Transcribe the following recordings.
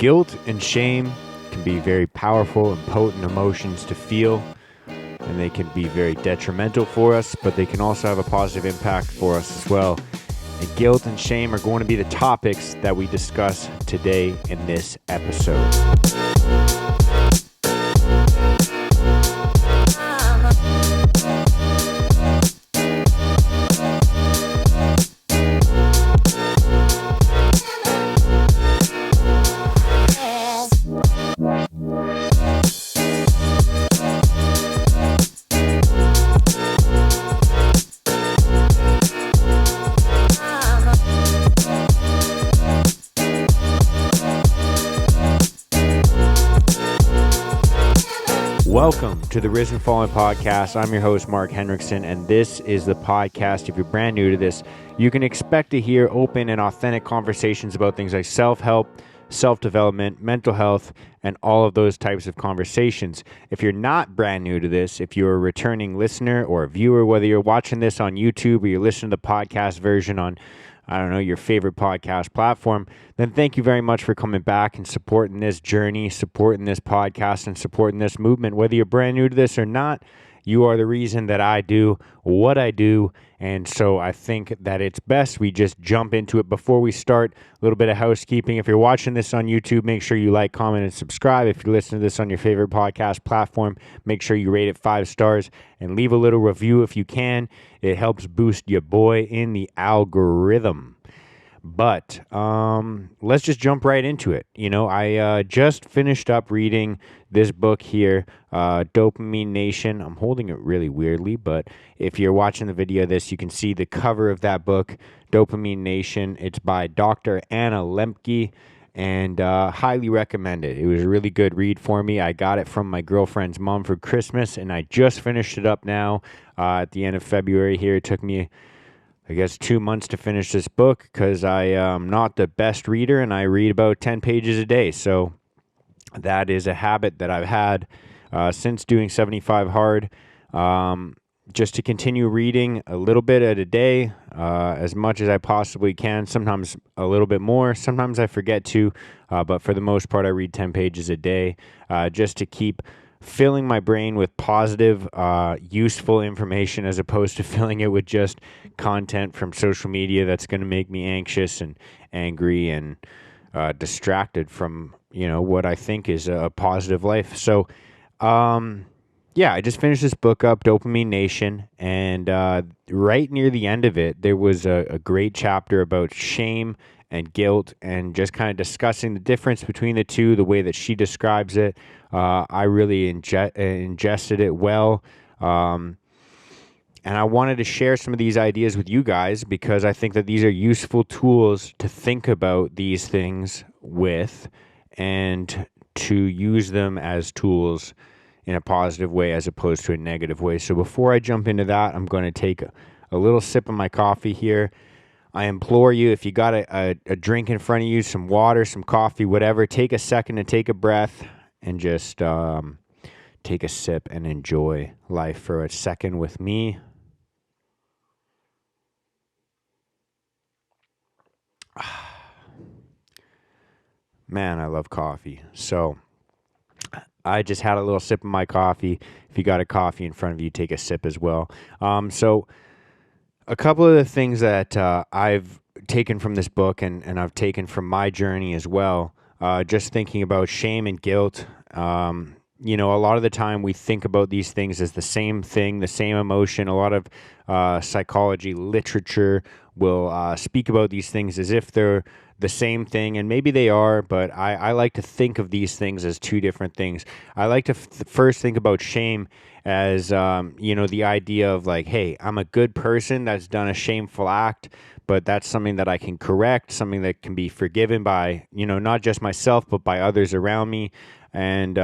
Guilt and shame can be very powerful and potent emotions to feel, and they can be very detrimental for us, but they can also have a positive impact for us as well. And guilt and shame are going to be the topics that we discuss today in this episode. Welcome to the Risen Fallen Podcast. I'm your host, Mark Henriksen, and this is the podcast. If you're brand new to this, you can expect to hear open and authentic conversations about things like self-help, self-development, mental health, and all of those types of conversations. If you're not brand new to this, if you're a returning listener or a viewer, whether you're watching this on YouTube or you're listening to the podcast version on your favorite podcast platform, then thank you very much for coming back and supporting this journey, supporting this podcast, and supporting this movement. Whether you're brand new to this or not, you are the reason that I do what I do, and so I think that it's best we just jump into it. Before we start, a little bit of housekeeping. If you're watching this on YouTube, make sure you like, comment, and subscribe. If you're listening to this on your favorite podcast platform, make sure you rate it 5 stars and leave a little review if you can. It helps boost your boy in the algorithm. But let's just jump right into it. I just finished up reading this book here, Dopamine Nation. I'm holding it really weirdly, but if you're watching the video of this, you can see the cover of that book, Dopamine Nation. It's by Dr. Anna Lembke, and highly recommend it. It was a really good read for me. I got it from my girlfriend's mom for Christmas, and I just finished it up now at the end of February here. It took me 2 months to finish this book because I am not the best reader and I read about 10 pages a day. So that is a habit that I've had since doing 75 Hard, just to continue reading a little bit at a day, as much as I possibly can, sometimes a little bit more, sometimes I forget to, but for the most part I read 10 pages a day, just to keep filling my brain with positive, useful information as opposed to filling it with just content from social media that's going to make me anxious and angry and distracted from, what I think is a positive life. So, I just finished this book up, Dopamine Nation, and right near the end of it, there was a great chapter about shame and guilt and just kind of discussing the difference between the two, the way that she describes it. I really ingested it well. And I wanted to share some of these ideas with you guys because I think that these are useful tools to think about these things with and to use them as tools in a positive way as opposed to a negative way. So before I jump into that, I'm going to take a little sip of my coffee here. I implore you, if you got a drink in front of you, some water, some coffee, whatever, take a second and take a breath and just take a sip and enjoy life for a second with me. Man, I love coffee. So I just had a little sip of my coffee. If you got a coffee in front of you, take a sip as well. So a couple of the things that I've taken from this book and I've taken from my journey as well, just thinking about shame and guilt. A lot of the time we think about these things as the same thing, the same emotion. A lot of psychology literature will speak about these things as if they're the same thing, and maybe they are, but I like to think of these things as two different things. I like to first think about shame as, the idea of like, hey, I'm a good person that's done a shameful act, but that's something that I can correct, something that can be forgiven by, not just myself, but by others around me. And,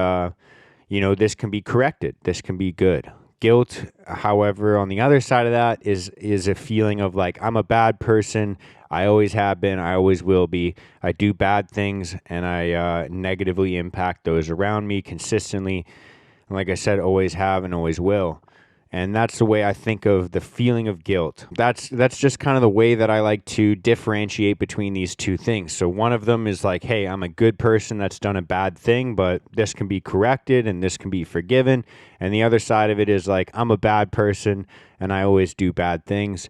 this can be corrected. This can be good. Guilt, however, on the other side of that is a feeling of like, I'm a bad person. I always have been. I always will be. I do bad things and I negatively impact those around me consistently. And like I said, always have and always will. And that's the way I think of the feeling of guilt. That's just kind of the way that I like to differentiate between these two things. So one of them is like, hey, I'm a good person that's done a bad thing, but this can be corrected and this can be forgiven. And the other side of it is like, I'm a bad person and I always do bad things.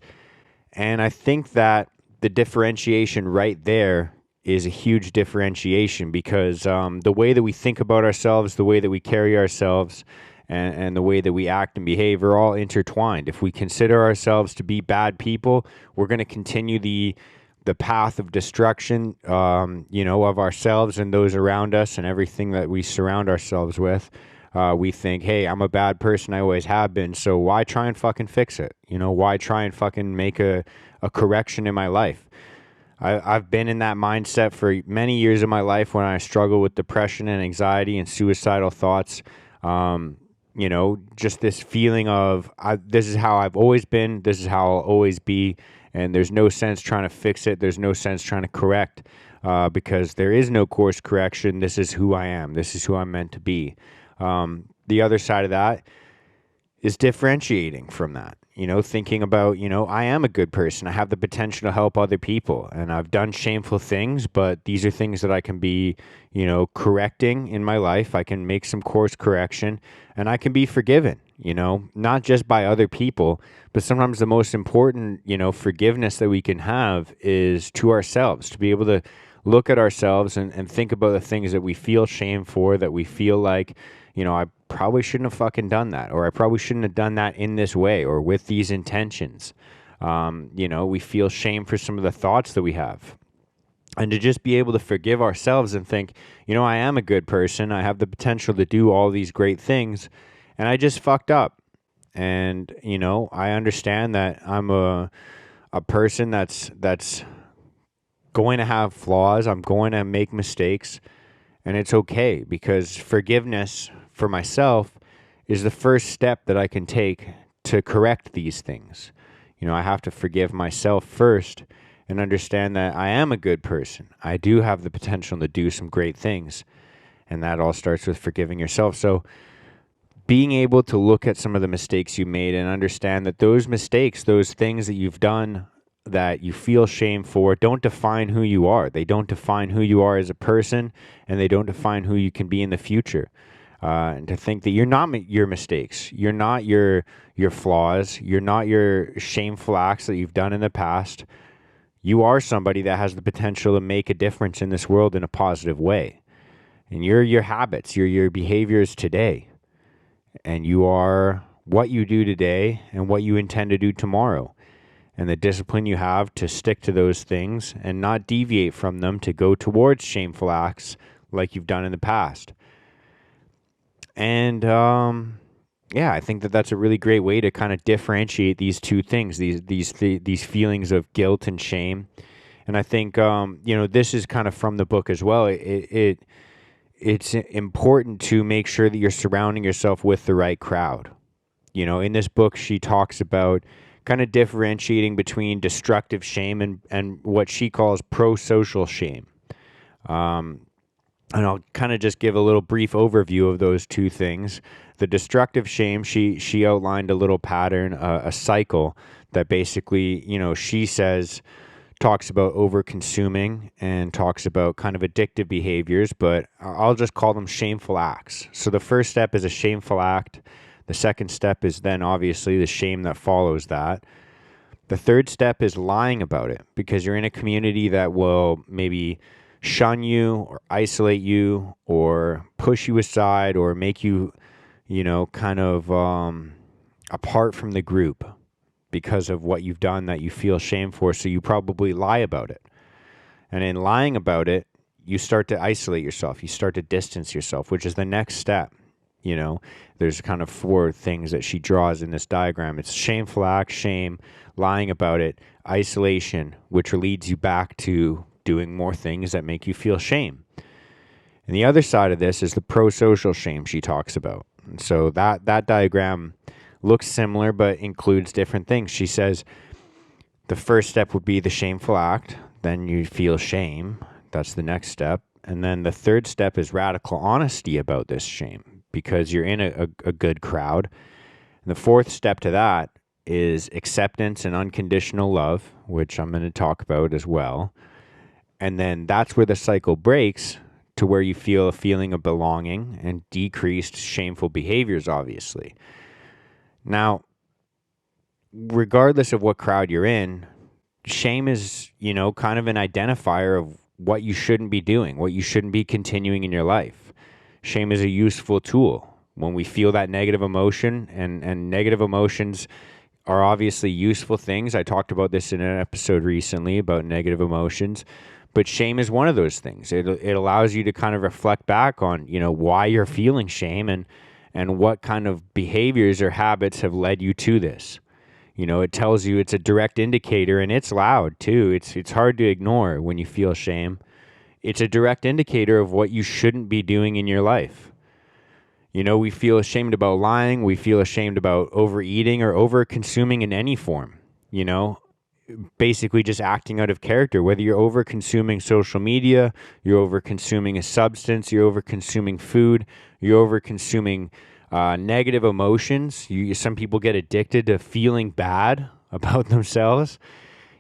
And I think that the differentiation right there is a huge differentiation, because the way that we think about ourselves, the way that we carry ourselves, and the way that we act and behave are all intertwined. If we consider ourselves to be bad people, we're going to continue the path of destruction, of ourselves and those around us and everything that we surround ourselves with. We think, hey, I'm a bad person. I always have been. So why try and fucking fix it? Why try and fucking make a correction in my life? I've been in that mindset for many years of my life when I struggle with depression and anxiety and suicidal thoughts. Just this feeling of this is how I've always been, this is how I'll always be, and there's no sense trying to fix it. There's no sense trying to correct, because there is no course correction. This is who I am. This is who I'm meant to be. The other side of that is differentiating from that. Thinking about, I am a good person. I have the potential to help other people, and I've done shameful things, but these are things that I can be, correcting in my life. I can make some course correction, and I can be forgiven, not just by other people, but sometimes the most important, forgiveness that we can have is to ourselves, to be able to look at ourselves and think about the things that we feel shame for, that we feel like, I probably shouldn't have fucking done that, or I probably shouldn't have done that in this way or with these intentions. We feel shame for some of the thoughts that we have. And to just be able to forgive ourselves and think, I am a good person. I have the potential to do all these great things, and I just fucked up. And, I understand that I'm a person that's going to have flaws. I'm going to make mistakes, and it's okay, because forgiveness for myself is the first step that I can take to correct these things. I have to forgive myself first and understand that I am a good person. I do have the potential to do some great things, and that all starts with forgiving yourself. So being able to look at some of the mistakes you made and understand that those mistakes, those things that you've done that you feel shame for, don't define who you are. They don't define who you are as a person, and they don't define who you can be in the future. And to think that you're not your mistakes, you're not your flaws, you're not your shameful acts that you've done in the past. You are somebody that has the potential to make a difference in this world in a positive way. And you're your habits, you're your behaviors today. And you are what you do today and what you intend to do tomorrow. And the discipline you have to stick to those things and not deviate from them to go towards shameful acts like you've done in the past. And I think that that's a really great way to kind of differentiate these two things, these feelings of guilt and shame. And I think this is kind of from the book as well. It's important to make sure that you're surrounding yourself with the right crowd. In this book, she talks about kind of differentiating between destructive shame and what she calls pro-social shame. And I'll kind of just give a little brief overview of those two things. The destructive shame, she outlined a little pattern, a cycle that basically, she says talks about over-consuming and talks about kind of addictive behaviors, but I'll just call them shameful acts. So the first step is a shameful act. The second step is then obviously the shame that follows that. The third step is lying about it, because you're in a community that will maybe shun you or isolate you or push you aside or make you, kind of apart from the group because of what you've done that you feel shame for. So you probably lie about it. And in lying about it, you start to isolate yourself. You start to distance yourself, which is the next step. There's kind of 4 things that she draws in this diagram. It's shameful act, shame, lying about it, isolation, which leads you back to doing more things that make you feel shame. And the other side of this is the pro-social shame she talks about. And so that diagram looks similar but includes different things. She says the first step would be the shameful act. Then you feel shame. That's the next step. And then the third step is radical honesty about this shame, because you're in a good crowd. And the fourth step to that is acceptance and unconditional love, which I'm going to talk about as well. And then that's where the cycle breaks to where you feel a feeling of belonging and decreased shameful behaviors, obviously. Now, regardless of what crowd you're in, shame is, kind of an identifier of what you shouldn't be doing, what you shouldn't be continuing in your life. Shame is a useful tool. When we feel that negative emotion, and negative emotions are obviously useful things. I talked about this in an episode recently about negative emotions, but shame is one of those things. It allows you to kind of reflect back on, why you're feeling shame and what kind of behaviors or habits have led you to this. It tells you, it's a direct indicator, and it's loud too. It's hard to ignore when you feel shame. It's a direct indicator of what you shouldn't be doing in your life. We feel ashamed about lying. We feel ashamed about overeating or over-consuming in any form, basically just acting out of character. Whether you're over-consuming social media, you're over-consuming a substance, you're over-consuming food, you're over-consuming negative emotions. Some people get addicted to feeling bad about themselves.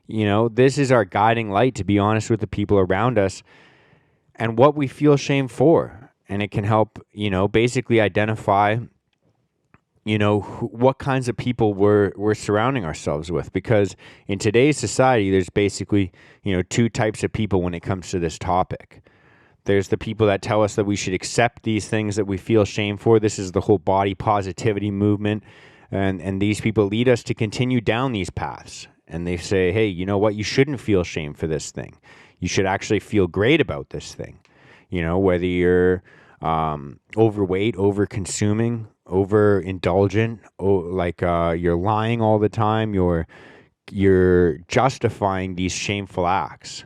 This is our guiding light, to be honest, with the people around us and what we feel shame for. And it can help, basically identify, what kinds of people we're surrounding ourselves with. Because in today's society, there's basically, two types of people when it comes to this topic. There's the people that tell us that we should accept these things that we feel shame for. This is the whole body positivity movement. And these people lead us to continue down these paths. And they say, hey, you know what? You shouldn't feel shame for this thing. You should actually feel great about this thing. Whether you're overweight, over-consuming, overindulgent, you're lying all the time, you're justifying these shameful acts.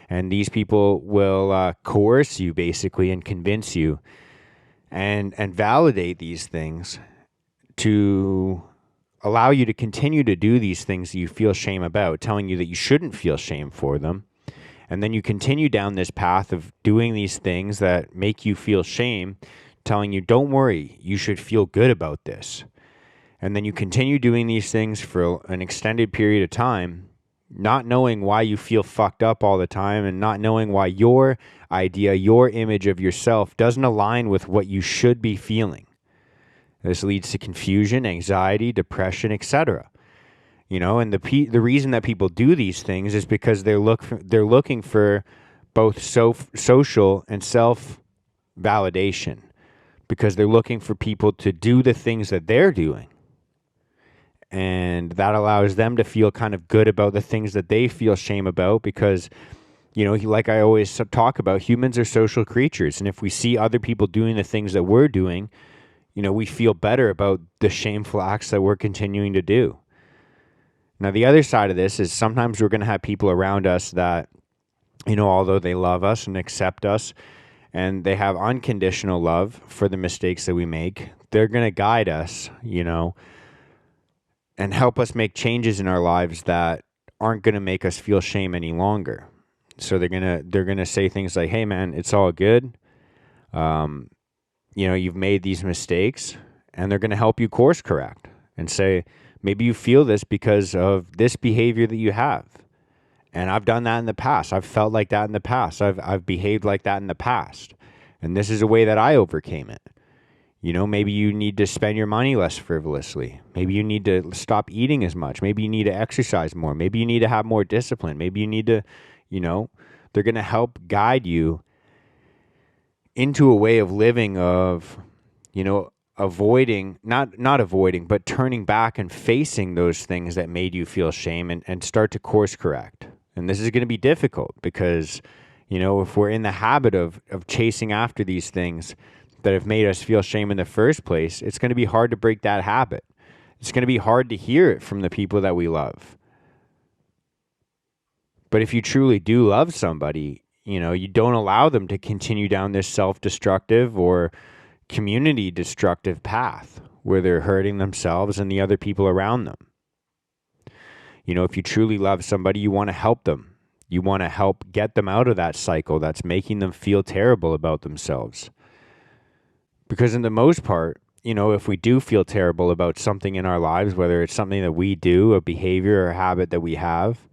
And these people will coerce you, basically, and convince you and validate these things to allow you to continue to do these things that you feel shame about, telling you that you shouldn't feel shame for them. And then you continue down this path of doing these things that make you feel shame, telling you, don't worry, you should feel good about this. And then you continue doing these things for an extended period of time, not knowing why you feel fucked up all the time and not knowing why your idea, your image of yourself doesn't align with what you should be feeling. This leads to confusion, anxiety, depression, etc. And the reason that people do these things is because they're looking for both social and self-validation, because they're looking for people to do the things that they're doing. And that allows them to feel kind of good about the things that they feel shame about, because, like I always talk about, humans are social creatures. And if we see other people doing the things that we're doing, we feel better about the shameful acts that we're continuing to do. Now, the other side of this is sometimes we're going to have people around us that, although they love us and accept us and they have unconditional love for the mistakes that we make, they're going to guide us, and help us make changes in our lives that aren't going to make us feel shame any longer. So they're going to say things like, hey, man, it's all good. You've made these mistakes, and they're going to help you course correct and say, maybe you feel this because of this behavior that you have. And I've done that in the past. I've felt like that in the past. I've behaved like that in the past. And this is a way that I overcame it. Maybe you need to spend your money less frivolously. Maybe you need to stop eating as much. Maybe you need to exercise more. Maybe you need to have more discipline. Maybe you need to, they're going to help guide you into a way of living of, avoiding, not avoiding, but turning back and facing those things that made you feel shame and start to course correct. And this is going to be difficult because, if we're in the habit of chasing after these things that have made us feel shame in the first place, it's going to be hard to break that habit. It's going to be hard to hear it from the people that we love. But if you truly do love somebody, you don't allow them to continue down this self-destructive or community destructive path where they're hurting themselves and the other people around them. If you truly love somebody, you want to help them. You want to help get them out of that cycle that's making them feel terrible about themselves. Because in the most part, if we do feel terrible about something in our lives, whether it's something that we do, a behavior or a habit that we have,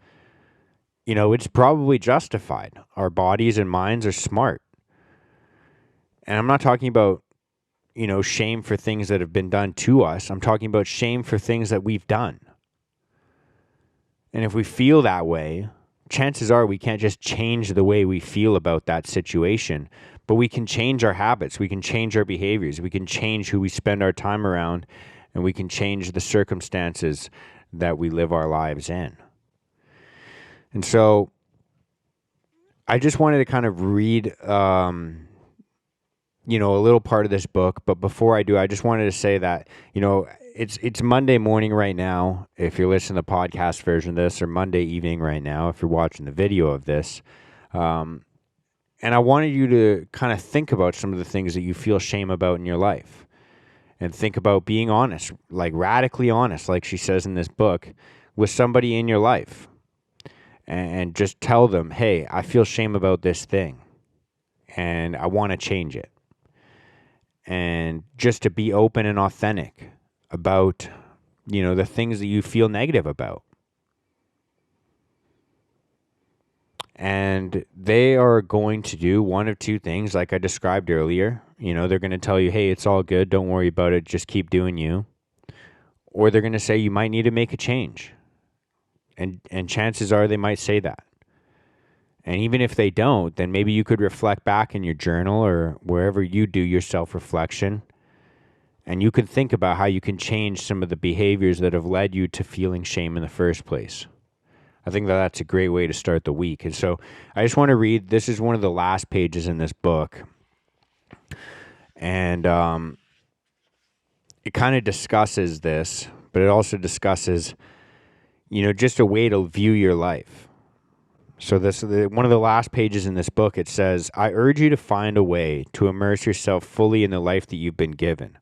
it's probably justified. Our bodies and minds are smart. And I'm not talking about, shame for things that have been done to us. I'm talking about shame for things that we've done. And if we feel that way, chances are we can't just change the way we feel about that situation, but we can change our habits, we can change our behaviors, we can change who we spend our time around, and we can change the circumstances that we live our lives in. And so I just wanted to kind of read, a little part of this book. But before I do, I just wanted to say that, it's Monday morning right now, if you're listening to the podcast version of this, or Monday evening right now, if you're watching the video of this. And I wanted you to kind of think about some of the things that you feel shame about in your life. And think about being honest, like radically honest, like she says in this book, with somebody in your life. And just tell them, hey, I feel shame about this thing, and I want to change it. And just to be open and authentic about, the things that you feel negative about. And they are going to do one of two things, like I described earlier. They're going to tell you, hey, it's all good, don't worry about it, just keep doing you. Or they're going to say you might need to make a change. And chances are they might say that. And even if they don't, then maybe you could reflect back in your journal or wherever you do your self-reflection. And you can think about how you can change some of the behaviors that have led you to feeling shame in the first place. I think that's a great way to start the week. And so I just want to read, this is one of the last pages in this book. And it kind of discusses this, but it also discusses, just a way to view your life. So one of the last pages in this book, it says, I urge you to find a way to immerse yourself fully in the life that you've been given,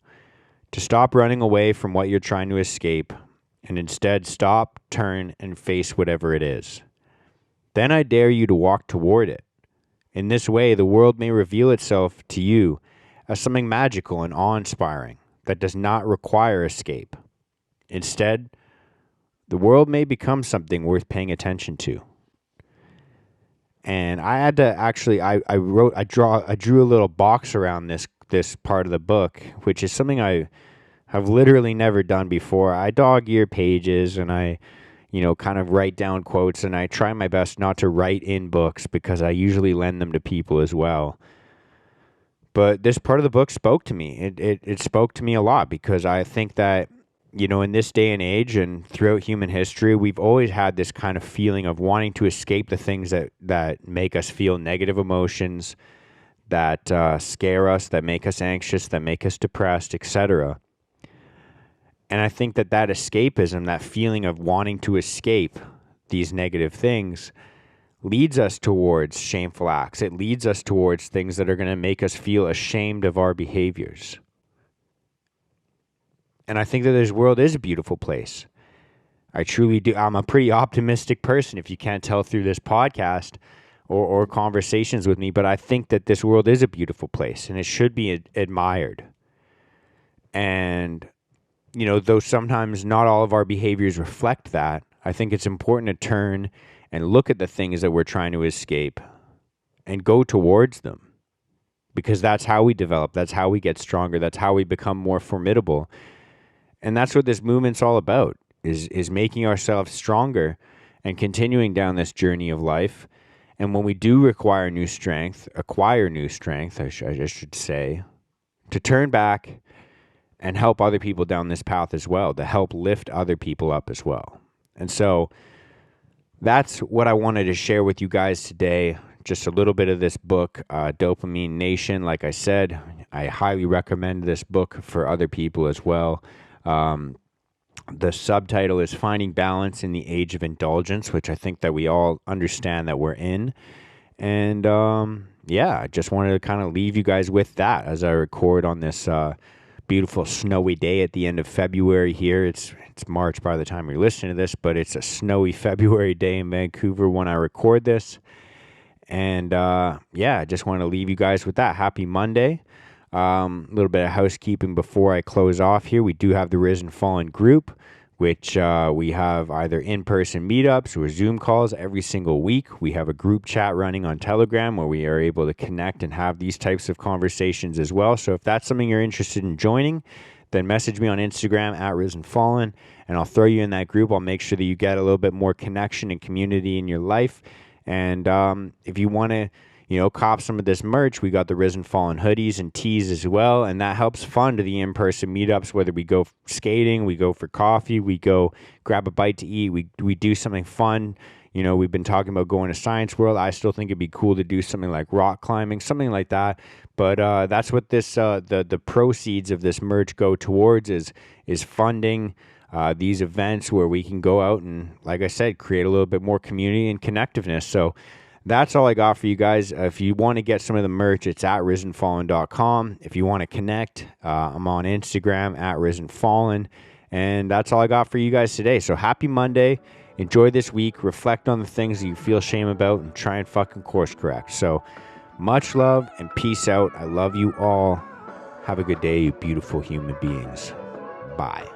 to stop running away from what you're trying to escape, and instead stop, turn, and face whatever it is. Then I dare you to walk toward it. In this way, the world may reveal itself to you as something magical and awe-inspiring that does not require escape. Instead, the world may become something worth paying attention to. And I had to actually, I drew a little box around this part of the book, which is something I have literally never done before. I dog-ear pages, and I, kind of write down quotes, and I try my best not to write in books because I usually lend them to people as well. But this part of the book spoke to me. It spoke to me a lot because I think that, in this day and age and throughout human history, we've always had this kind of feeling of wanting to escape the things that make us feel negative emotions, that scare us, that make us anxious, that make us depressed, etc. And I think that escapism, that feeling of wanting to escape these negative things, leads us towards shameful acts. It leads us towards things that are going to make us feel ashamed of our behaviors. And I think that this world is a beautiful place. I truly do. I'm a pretty optimistic person, if you can't tell through this podcast or conversations with me, but I think that this world is a beautiful place and it should be admired. And, though sometimes not all of our behaviors reflect that, I think it's important to turn and look at the things that we're trying to escape and go towards them. Because that's how we develop, that's how we get stronger, that's how we become more formidable. And that's what this movement's all about, is making ourselves stronger and continuing down this journey of life. And when we do acquire new strength, I should say, to turn back and help other people down this path as well, to help lift other people up as well. And so that's what I wanted to share with you guys today. Just a little bit of this book, Dopamine Nation. Like I said, I highly recommend this book for other people as well. The subtitle is Finding Balance in the Age of Indulgence, which I think that we all understand that we're in. And I just wanted to kind of leave you guys with that as I record on this beautiful snowy day at the end of February here. It's March by the time you're listening to this, but it's a snowy February day in Vancouver when I record this. And I just want to leave you guys with that. Happy Monday. A little bit of housekeeping before I close off here. We do have the Risen Fallen group, which we have either in-person meetups or Zoom calls every single week. We have a group chat running on Telegram where we are able to connect and have these types of conversations as well. So if that's something you're interested in joining, then message me on Instagram at Risen Fallen, and I'll throw you in that group. I'll make sure that you get a little bit more connection and community in your life. And if you want to, cop some of this merch, we got the Risen Fallen hoodies and tees as well, and that helps fund the in-person meetups, whether we go skating, we go for coffee, we go grab a bite to eat, we do something fun. We've been talking about going to Science World. I still think it'd be cool to do something like rock climbing, something like that. But that's what this the proceeds of this merch go towards is funding these events where we can go out and, like I said, create a little bit more community and connectiveness. So that's all I got for you guys. If you want to get some of the merch, it's at risenfallen.com. If you want to connect, I'm on Instagram at risenfallen. And that's all I got for you guys today. So happy Monday. Enjoy this week. Reflect on the things that you feel shame about and try and fucking course correct. So much love and peace out. I love you all. Have a good day, you beautiful human beings. Bye.